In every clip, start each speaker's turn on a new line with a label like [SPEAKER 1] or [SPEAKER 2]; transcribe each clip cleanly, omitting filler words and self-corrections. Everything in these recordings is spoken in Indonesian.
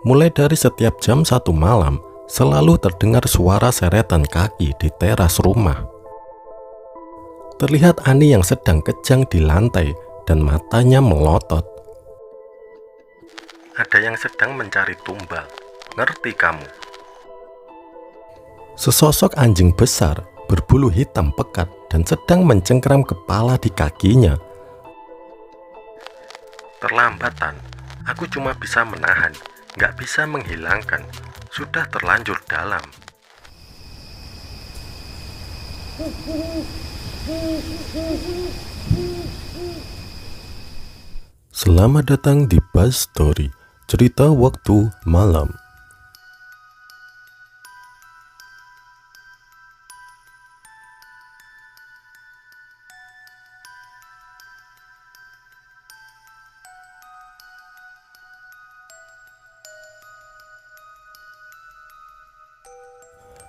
[SPEAKER 1] Mulai dari setiap jam 1 malam, selalu terdengar suara seretan kaki di teras rumah. Terlihat Ani yang sedang kejang di lantai dan matanya melotot. Ada yang sedang mencari tumbal, ngerti kamu? Sesosok anjing besar berbulu hitam pekat dan sedang mencengkram kepala di kakinya. Terlambatan, aku cuma bisa menahan, gak bisa menghilangkan, sudah terlanjur dalam. Selamat datang di Buzz Story, cerita waktu malam.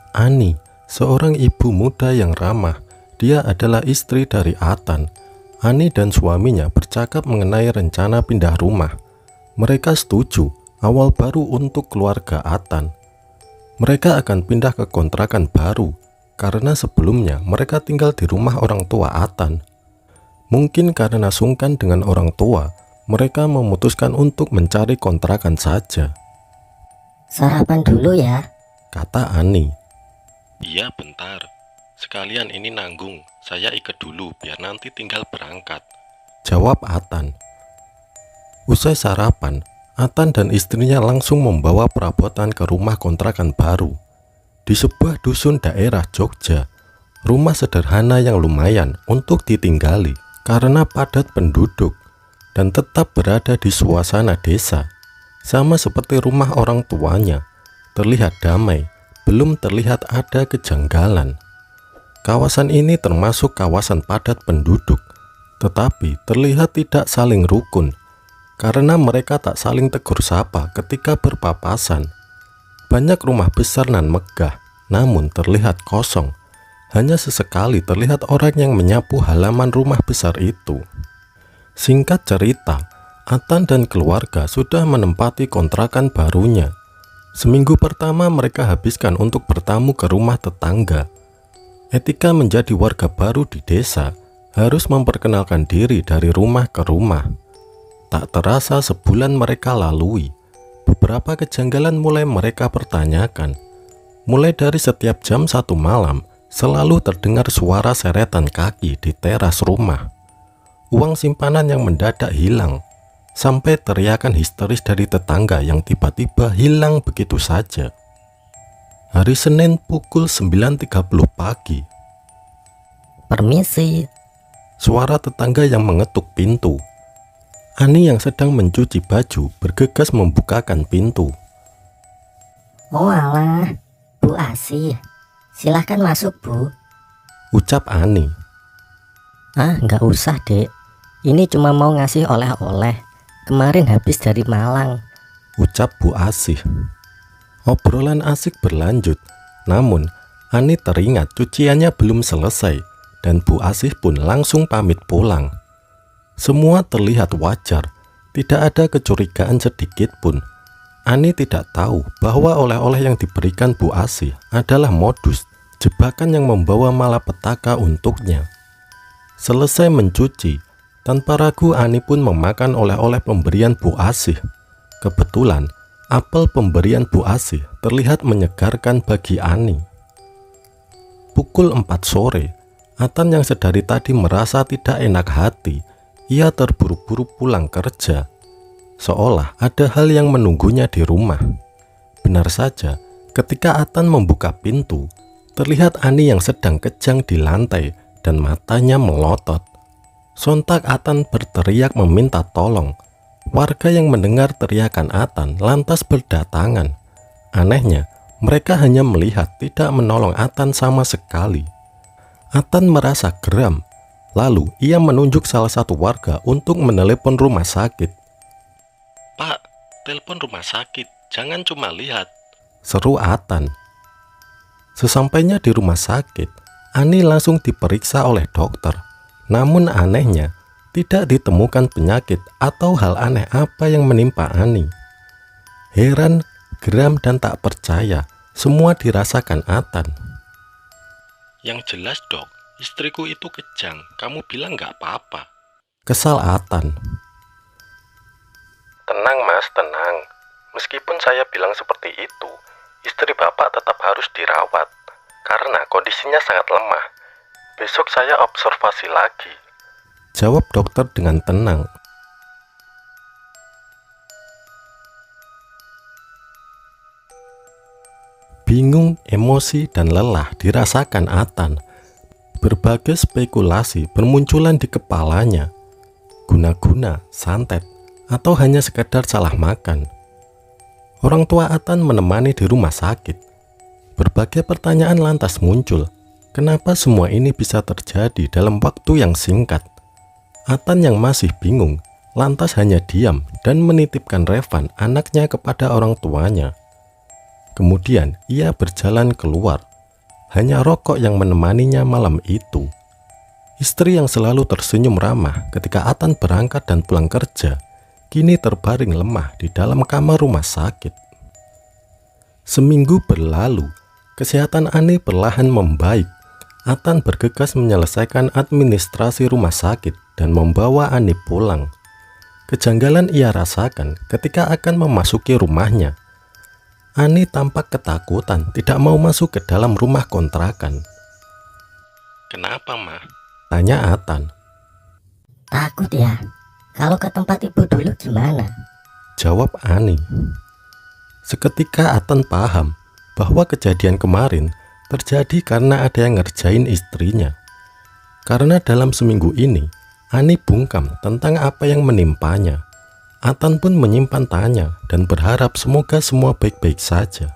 [SPEAKER 1] Ani, seorang ibu muda yang ramah. Dia adalah istri dari Atan. Ani dan suaminya bercakap mengenai rencana pindah rumah. Mereka setuju awal baru untuk keluarga Atan. Mereka akan pindah ke kontrakan baru karena sebelumnya mereka tinggal di rumah orang tua Atan. Mungkin karena sungkan dengan orang tua, mereka memutuskan untuk mencari kontrakan saja.
[SPEAKER 2] Sarapan dulu ya,
[SPEAKER 1] kata Ani. Iya bentar, sekalian ini nanggung, saya ikat dulu biar nanti tinggal berangkat, jawab Atan. Usai sarapan, Atan dan istrinya langsung membawa perabotan ke rumah kontrakan baru. Di sebuah dusun daerah Jogja, rumah sederhana yang lumayan untuk ditinggali karena padat penduduk dan tetap berada di suasana desa. Sama seperti rumah orang tuanya, terlihat damai. Belum terlihat ada kejanggalan. Kawasan ini termasuk kawasan padat penduduk, tetapi terlihat tidak saling rukun, karena mereka tak saling tegur sapa ketika berpapasan. Banyak rumah besar nan megah, namun terlihat kosong. Hanya sesekali terlihat orang yang menyapu halaman rumah besar itu. Singkat cerita, Atan dan keluarga sudah menempati kontrakan barunya. Seminggu pertama mereka habiskan untuk bertamu ke rumah tetangga. Etika menjadi warga baru di desa harus memperkenalkan diri dari rumah ke rumah. Tak terasa sebulan mereka lalui. Beberapa kejanggalan mulai mereka pertanyakan. Mulai dari setiap jam 1 malam, selalu terdengar suara seretan kaki di teras rumah. Uang simpanan yang mendadak hilang. Sampai teriakan histeris dari tetangga yang tiba-tiba hilang begitu saja. Hari Senin pukul 9.30 pagi.
[SPEAKER 2] Permisi.
[SPEAKER 1] Suara tetangga yang mengetuk pintu. Ani yang sedang mencuci baju bergegas membukakan pintu.
[SPEAKER 2] Oh alah, Bu Asih. Silahkan masuk, Bu.
[SPEAKER 1] Ucap Ani.
[SPEAKER 2] Ah, nggak usah, Dek. Ini cuma mau ngasih oleh-oleh. Kemarin habis dari Malang,
[SPEAKER 1] ucap Bu Asih. Obrolan asik berlanjut, namun Ani teringat cuciannya belum selesai dan Bu Asih pun langsung pamit pulang. Semua terlihat wajar, tidak ada kecurigaan sedikit pun. Ani tidak tahu bahwa oleh-oleh yang diberikan Bu Asih adalah modus, jebakan yang membawa malapetaka untuknya. Selesai mencuci, tanpa ragu Ani pun memakan oleh-oleh pemberian Bu Asih. Kebetulan, apel pemberian Bu Asih terlihat menyegarkan bagi Ani. Pukul 4 sore, Atan yang sedari tadi merasa tidak enak hati. Ia terburu-buru pulang kerja, seolah ada hal yang menunggunya di rumah. Benar saja, ketika Atan membuka pintu, terlihat Ani yang sedang kejang di lantai dan matanya melotot. Sontak Atan berteriak meminta tolong. Warga yang mendengar teriakan Atan lantas berdatangan. Anehnya, mereka hanya melihat, tidak menolong Atan sama sekali. Atan merasa geram. Lalu ia menunjuk salah satu warga untuk menelepon rumah sakit. Pak, telepon rumah sakit, jangan cuma lihat, seru Atan. Sesampainya di rumah sakit, Ani langsung diperiksa oleh dokter. Namun anehnya, tidak ditemukan penyakit atau hal aneh apa yang menimpa Ani. Heran, geram dan tak percaya. Semua dirasakan Atan.
[SPEAKER 3] Yang jelas dok, istriku itu kejang. Kamu bilang nggak apa-apa.
[SPEAKER 1] Kesal Atan.
[SPEAKER 3] Tenang mas, tenang. Meskipun saya bilang seperti itu, istri bapak tetap harus dirawat. Karena kondisinya sangat lemah. Besok saya observasi lagi.
[SPEAKER 1] Jawab dokter dengan tenang. Bingung, emosi, dan lelah dirasakan Atan. Berbagai spekulasi bermunculan di kepalanya. Guna-guna, santet, atau hanya sekedar salah makan. Orang tua Atan menemani di rumah sakit. Berbagai pertanyaan lantas muncul. Kenapa semua ini bisa terjadi dalam waktu yang singkat? Atan yang masih bingung, lantas hanya diam dan menitipkan Revan, anaknya, kepada orang tuanya. Kemudian ia berjalan keluar. Hanya rokok yang menemaninya malam itu. Istri yang selalu tersenyum ramah ketika Atan berangkat dan pulang kerja, kini terbaring lemah di dalam kamar rumah sakit. Seminggu berlalu, kesehatan Ani perlahan membaik. Atan bergegas menyelesaikan administrasi rumah sakit dan membawa Ani pulang. Kejanggalan ia rasakan ketika akan memasuki rumahnya. Ani tampak ketakutan, tidak mau masuk ke dalam rumah kontrakan.
[SPEAKER 3] Kenapa, Ma?
[SPEAKER 1] Tanya Atan.
[SPEAKER 2] Takut ya? Kalau ke tempat ibu dulu gimana?
[SPEAKER 1] Jawab Ani. Seketika Atan paham bahwa kejadian kemarin terjadi karena ada yang ngerjain istrinya. Karena dalam seminggu ini, Ani bungkam tentang apa yang menimpanya. Atan pun menyimpan tanya dan berharap semoga semua baik-baik saja.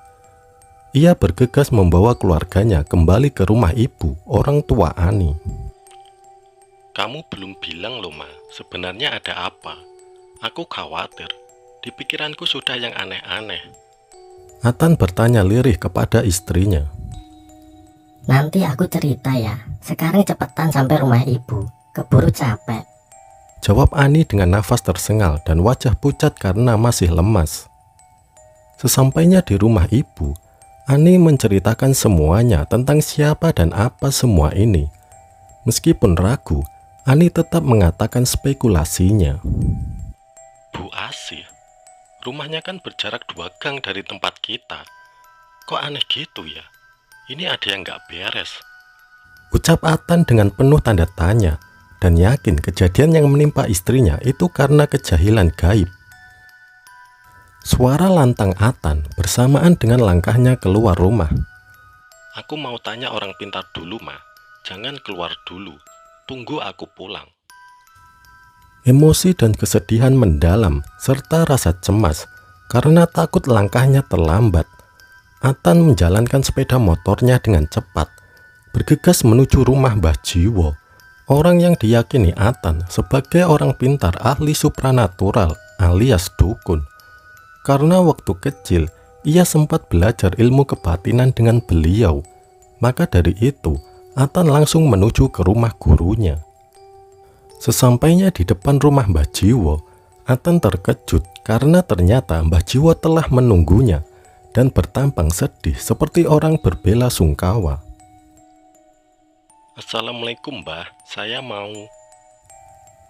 [SPEAKER 1] Ia bergegas membawa keluarganya kembali ke rumah ibu, orang tua Ani.
[SPEAKER 3] Kamu belum bilang loh, Ma. Sebenarnya ada apa? Aku khawatir. Di pikiranku sudah yang aneh-aneh.
[SPEAKER 1] Atan bertanya lirih kepada istrinya.
[SPEAKER 2] Nanti aku cerita ya. Sekarang cepetan sampai rumah ibu. Keburu capek.
[SPEAKER 1] Jawab Ani dengan nafas tersengal dan wajah pucat karena masih lemas. Sesampainya di rumah ibu, Ani menceritakan semuanya tentang siapa dan apa semua ini. Meskipun ragu, Ani tetap mengatakan spekulasinya.
[SPEAKER 3] Bu Asih, rumahnya kan berjarak 2 gang dari tempat kita. Kok aneh gitu ya? Ini ada yang nggak beres.
[SPEAKER 1] Ucap Atan dengan penuh tanda tanya. Dan yakin kejadian yang menimpa istrinya itu karena kejahilan gaib. Suara lantang Atan bersamaan dengan langkahnya keluar rumah.
[SPEAKER 3] Aku mau tanya orang pintar dulu, Ma. Jangan keluar dulu. Tunggu aku pulang.
[SPEAKER 1] Emosi dan kesedihan mendalam serta rasa cemas karena takut langkahnya terlambat. Atan menjalankan sepeda motornya dengan cepat, bergegas menuju rumah Mbah Jiwo. Orang yang diyakini Atan sebagai orang pintar ahli supranatural alias dukun. Karena waktu kecil ia sempat belajar ilmu kebatinan dengan beliau. Maka dari itu Atan langsung menuju ke rumah gurunya. Sesampainya di depan rumah Mbah Jiwo, Atan terkejut karena ternyata Mbah Jiwo telah menunggunya dan bertampang sedih seperti orang berbela sungkawa.
[SPEAKER 3] Assalamualaikum, Mbah. Saya mau...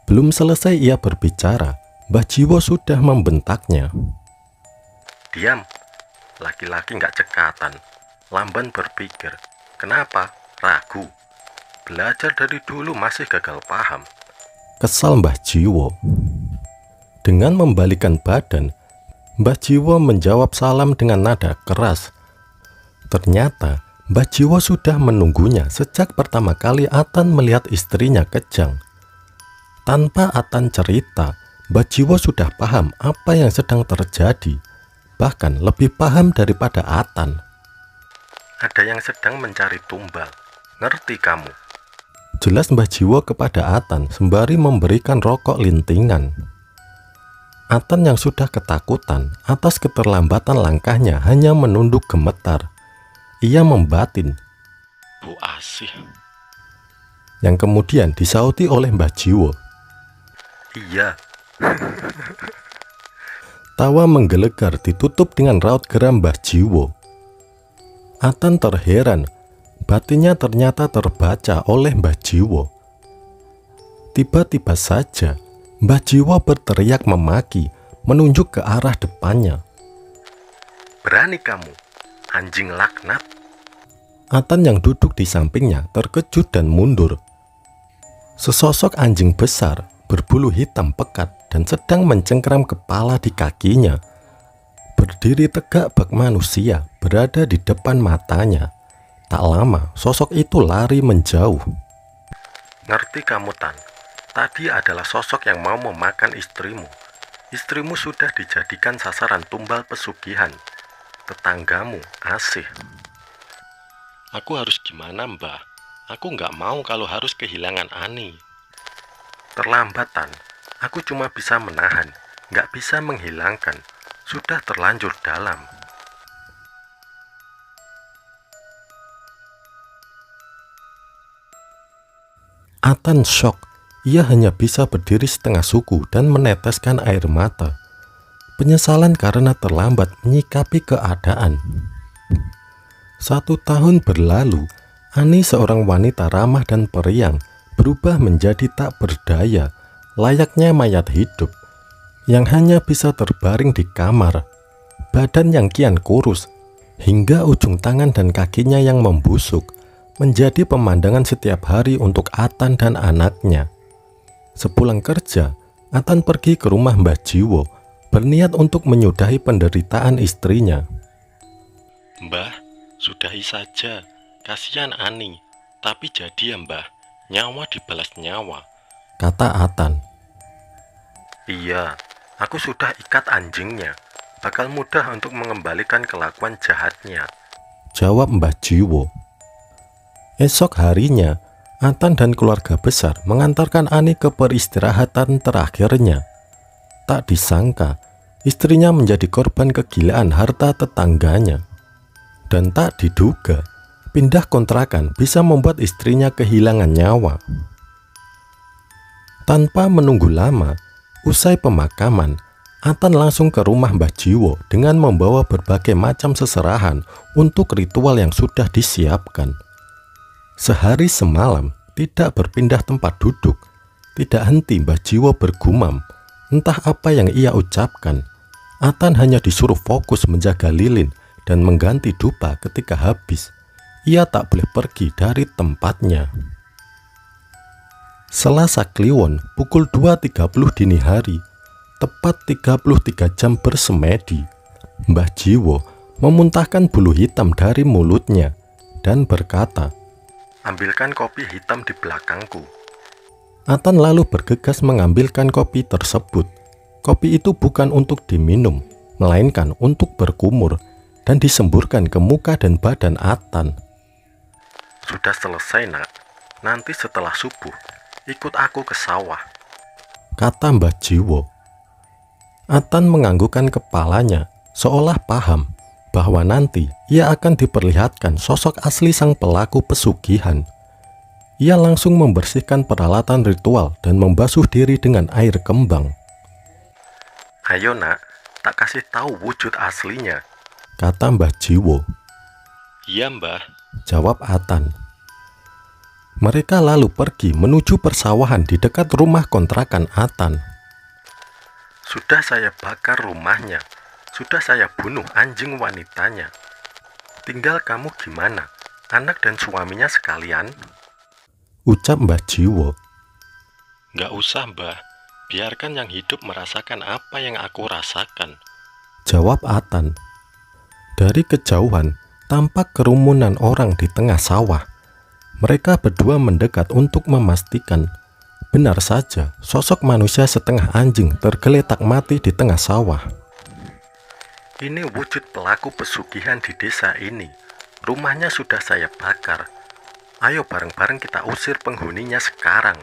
[SPEAKER 1] Belum selesai ia berbicara, Mbah Jiwo sudah membentaknya.
[SPEAKER 3] Diam. Laki-laki nggak cekatan. Lamban berpikir. Kenapa? Ragu. Belajar dari dulu masih gagal paham.
[SPEAKER 1] Kesal Mbah Jiwo. Dengan membalikan badan, Mbah Jiwo menjawab salam dengan nada keras. Ternyata Mbah Jiwo sudah menunggunya sejak pertama kali Atan melihat istrinya kejang. Tanpa Atan cerita, Mbah Jiwo sudah paham apa yang sedang terjadi, bahkan lebih paham daripada Atan.
[SPEAKER 3] Ada yang sedang mencari tumbal. Ngerti kamu?
[SPEAKER 1] Jelas Mbah Jiwo kepada Atan sembari memberikan rokok lintingan. Atan yang sudah ketakutan atas keterlambatan langkahnya hanya menunduk gemetar. Ia membatin,
[SPEAKER 3] Bu Asih.
[SPEAKER 1] Yang kemudian disauti oleh Mbah Jiwo.
[SPEAKER 3] Iya.
[SPEAKER 1] Tawa menggelegar ditutup dengan raut geram Mbah Jiwo. Atan terheran, batinnya ternyata terbaca oleh Mbah Jiwo. Tiba-tiba saja, Mbah Jiwo berteriak memaki, menunjuk ke arah depannya.
[SPEAKER 3] Berani kamu, anjing laknat.
[SPEAKER 1] Atan yang duduk di sampingnya terkejut dan mundur. Sesosok anjing besar berbulu hitam pekat dan sedang mencengkeram kepala di kakinya. Berdiri tegak bak manusia berada di depan matanya. Tak lama sosok itu lari menjauh.
[SPEAKER 3] Ngerti kamu, Tan? Tadi adalah sosok yang mau memakan istrimu. Istrimu sudah dijadikan sasaran tumbal pesugihan. Tetanggamu, Asih.
[SPEAKER 1] Aku harus gimana, Mbah? Aku nggak mau kalau harus kehilangan Ani.
[SPEAKER 3] Terlambat, Tan. Aku cuma bisa menahan, nggak bisa menghilangkan. Sudah terlanjur dalam.
[SPEAKER 1] Atan syok. Ia hanya bisa berdiri setengah suku dan meneteskan air mata. Penyesalan karena terlambat menyikapi keadaan. 1 tahun berlalu, Ani seorang wanita ramah dan periang berubah menjadi tak berdaya, layaknya mayat hidup yang hanya bisa terbaring di kamar. Badan yang kian kurus, hingga ujung tangan dan kakinya yang membusuk, menjadi pemandangan setiap hari untuk Atan dan anaknya. Sepulang kerja, Atan pergi ke rumah Mbah Jiwo, berniat untuk menyudahi penderitaan istrinya.
[SPEAKER 3] Mbah, sudahi saja. Kasihan Ani. Tapi jadi ya, Mbah. Nyawa dibalas nyawa,
[SPEAKER 1] kata Atan.
[SPEAKER 3] Iya, aku sudah ikat anjingnya. Bakal mudah untuk mengembalikan kelakuan jahatnya,
[SPEAKER 1] jawab Mbah Jiwo. Esok harinya, Atan dan keluarga besar mengantarkan Ani ke peristirahatan terakhirnya. Tak disangka, istrinya menjadi korban kegilaan harta tetangganya. Dan tak diduga, pindah kontrakan bisa membuat istrinya kehilangan nyawa. Tanpa menunggu lama, usai pemakaman, Atan langsung ke rumah Mbah Jiwo dengan membawa berbagai macam seserahan untuk ritual yang sudah disiapkan. Sehari semalam, tidak berpindah tempat duduk, tidak henti Mbah Jiwo bergumam. Entah apa yang ia ucapkan. Atan hanya disuruh fokus menjaga lilin dan mengganti dupa ketika habis. Ia tak boleh pergi dari tempatnya. Selasa Kliwon pukul 2.30 dini hari, tepat 33 jam bersemedi, Mbah Jiwo memuntahkan bulu hitam dari mulutnya dan berkata,
[SPEAKER 3] ambilkan kopi hitam di belakangku.
[SPEAKER 1] Atan lalu bergegas mengambilkan kopi tersebut. Kopi itu bukan untuk diminum, melainkan untuk berkumur dan disemburkan ke muka dan badan Atan.
[SPEAKER 3] Sudah selesai, Nak. Nanti setelah subuh, ikut aku ke sawah,
[SPEAKER 1] kata Mbah Jiwo. Atan menganggukkan kepalanya, seolah paham bahwa nanti ia akan diperlihatkan sosok asli sang pelaku pesugihan. Ia langsung membersihkan peralatan ritual dan membasuh diri dengan air kembang.
[SPEAKER 3] Ayo, Nak, tak kasih tahu wujud aslinya,
[SPEAKER 1] kata Mbah Jiwo.
[SPEAKER 3] Iya, Mbah,
[SPEAKER 1] jawab Atan. Mereka lalu pergi menuju persawahan di dekat rumah kontrakan Atan.
[SPEAKER 3] Sudah saya bakar rumahnya. Sudah saya bunuh anjing wanitanya. Tinggal kamu gimana? Anak dan suaminya sekalian?
[SPEAKER 1] Ucap Mbah Jiwo.
[SPEAKER 3] Gak usah, Mbah. Biarkan yang hidup merasakan apa yang aku rasakan,
[SPEAKER 1] jawab Atan. Dari kejauhan, tampak kerumunan orang di tengah sawah. Mereka berdua mendekat untuk memastikan. Benar saja, sosok manusia setengah anjing tergeletak mati di tengah sawah.
[SPEAKER 3] Ini wujud pelaku pesugihan di desa ini. Rumahnya sudah saya bakar. Ayo bareng-bareng kita usir penghuninya sekarang,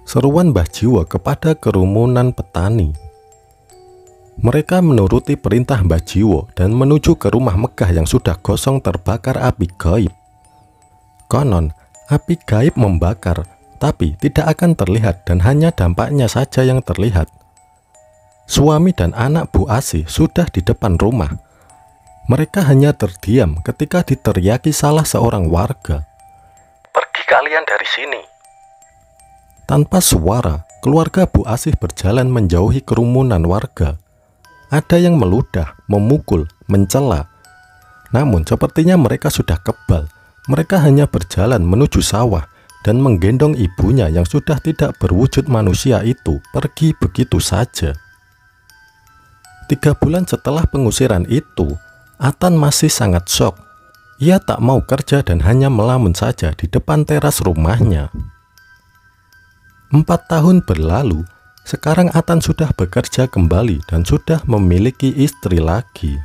[SPEAKER 1] seruan Mbah Jiwo kepada kerumunan petani. Mereka menuruti perintah Mbah Jiwo dan menuju ke rumah megah yang sudah gosong terbakar api gaib. Konon, api gaib membakar, tapi tidak akan terlihat dan hanya dampaknya saja yang terlihat. Suami dan anak Bu Asih sudah di depan rumah. Mereka hanya terdiam ketika diteriaki salah seorang warga.
[SPEAKER 3] Pergi kalian dari sini.
[SPEAKER 1] Tanpa suara, keluarga Bu Asih berjalan menjauhi kerumunan warga. Ada yang meludah, memukul, mencela. Namun sepertinya mereka sudah kebal. Mereka hanya berjalan menuju sawah dan menggendong ibunya yang sudah tidak berwujud manusia itu pergi begitu saja. 3 bulan setelah pengusiran itu, Atan masih sangat syok. Ia tak mau kerja dan hanya melamun saja di depan teras rumahnya. 4 tahun berlalu, sekarang Atan sudah bekerja kembali dan sudah memiliki istri lagi.